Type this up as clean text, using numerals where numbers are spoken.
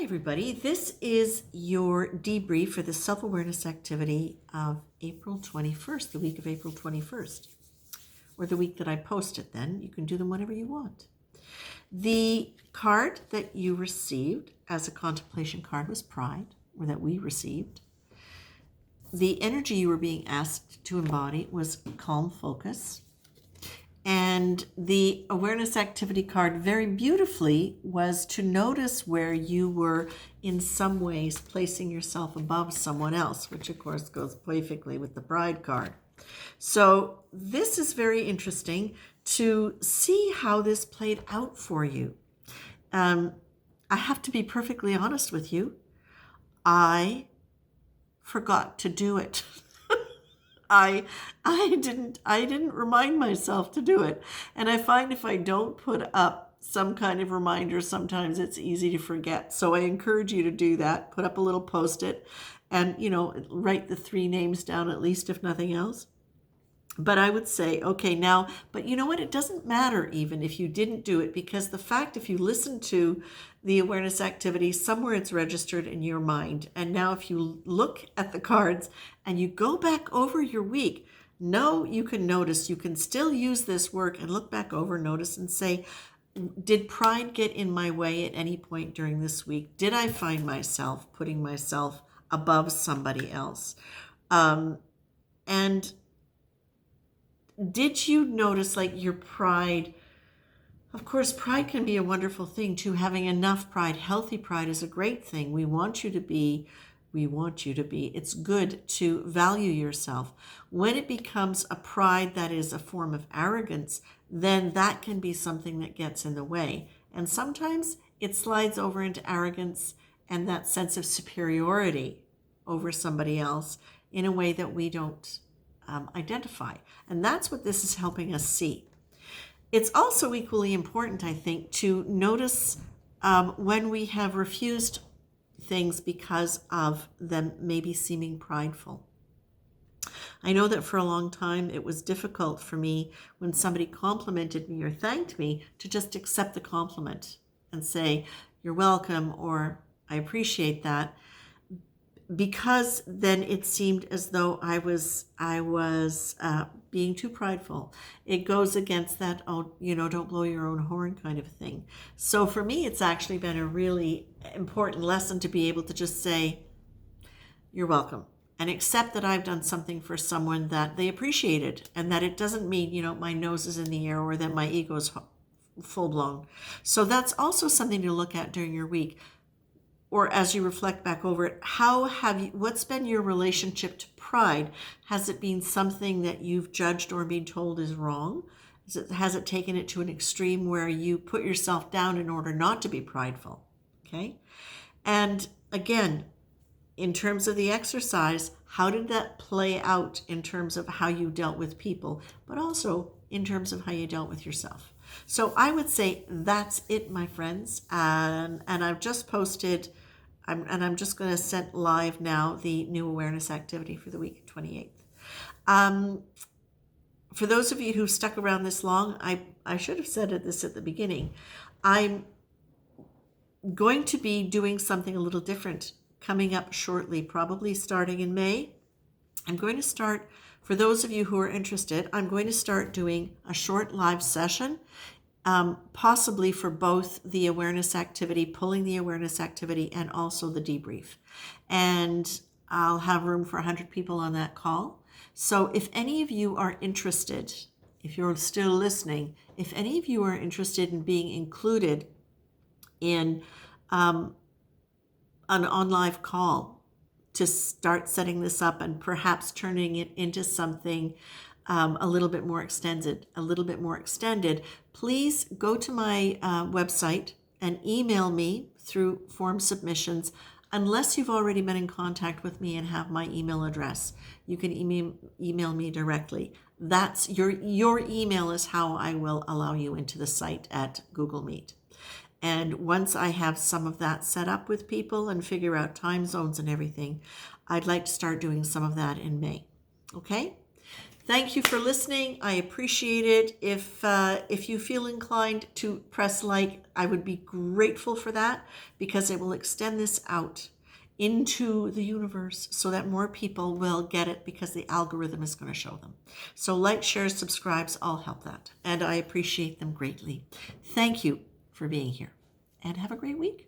everybody. This is your debrief for the self-awareness activity of April 21st, the week of April 21st, or the week that I post it then. You can do them whenever you want. The card that you received as a contemplation card was Pride, or that we received. The energy you were being asked to embody was Calm Focus. And the awareness activity card very beautifully was to notice where you were in some ways placing yourself above someone else, which of course goes perfectly with the Pride card. So this is very interesting to see how this played out for you. I have to be perfectly honest with you. I forgot to do it. I didn't remind myself to do it. And I find if I don't put up some kind of reminder, sometimes it's easy to forget. So I encourage you to do that. Put up a little post-it and, write the 3 names down at least, if nothing else. But I would say, okay, now, but you know what? It doesn't matter even if you didn't do it, because the fact, if you listen to the awareness activity, somewhere it's registered in your mind. And now if you look at the cards and you go back over your week, you can notice, you can still use this work and look back over, notice and say, did pride get in my way at any point during this week? Did I find myself putting myself above somebody else? And did you notice your pride? Of course, pride can be a wonderful thing too. Having enough pride, healthy pride is a great thing. We want you to be. It's good to value yourself. When it becomes a pride that is a form of arrogance, then that can be something that gets in the way. And sometimes it slides over into arrogance and that sense of superiority over somebody else in a way that we don't identify. And that's what this is helping us see. It's also equally important, I think, to notice when we have refused things because of them maybe seeming prideful. I know that for a long time it was difficult for me when somebody complimented me or thanked me to just accept the compliment and say, "You're welcome," or "I appreciate that," because then it seemed as though I was being too prideful. It goes against that, don't blow your own horn kind of thing. So for me, it's actually been a really important lesson to be able to just say, "You're welcome," and accept that I've done something for someone that they appreciated, and that it doesn't mean, my nose is in the air or that my ego's full blown. So that's also something to look at during your week. Or as you reflect back over it, what's been your relationship to pride? Has it been something that you've judged or been told is wrong? Has it taken it to an extreme where you put yourself down in order not to be prideful? Okay. And again, in terms of the exercise, how did that play out in terms of how you dealt with people, but also in terms of how you dealt with yourself? So I would say that's it, my friends. And I've just posted, I'm just going to set live now the new awareness activity for the week 28th. For those of you who stuck around this long, I should have said this at the beginning. I'm going to be doing something a little different coming up shortly, probably starting in May. I'm going to start, for those of you who are interested, I'm going to start doing a short live session, possibly for both the awareness activity, pulling the awareness activity, and also the debrief. And I'll have room for 100 people on that call. So if any of you are interested, if you're still listening, if any of you are interested in being included in an on-live call to start setting this up and perhaps turning it into something a little bit more extended, please go to my website and email me through form submissions. Unless you've already been in contact with me and have my email address, you can email me directly. That's your email is how I will allow you into the site at Google Meet. And once I have some of that set up with people and figure out time zones and everything, I'd like to start doing some of that in May. Okay? Thank you for listening. I appreciate it. If you feel inclined to press like, I would be grateful for that, because it will extend this out into the universe so that more people will get it, because the algorithm is going to show them. So like, share, subscribes, all help that. And I appreciate them greatly. Thank you for being here, and have a great week.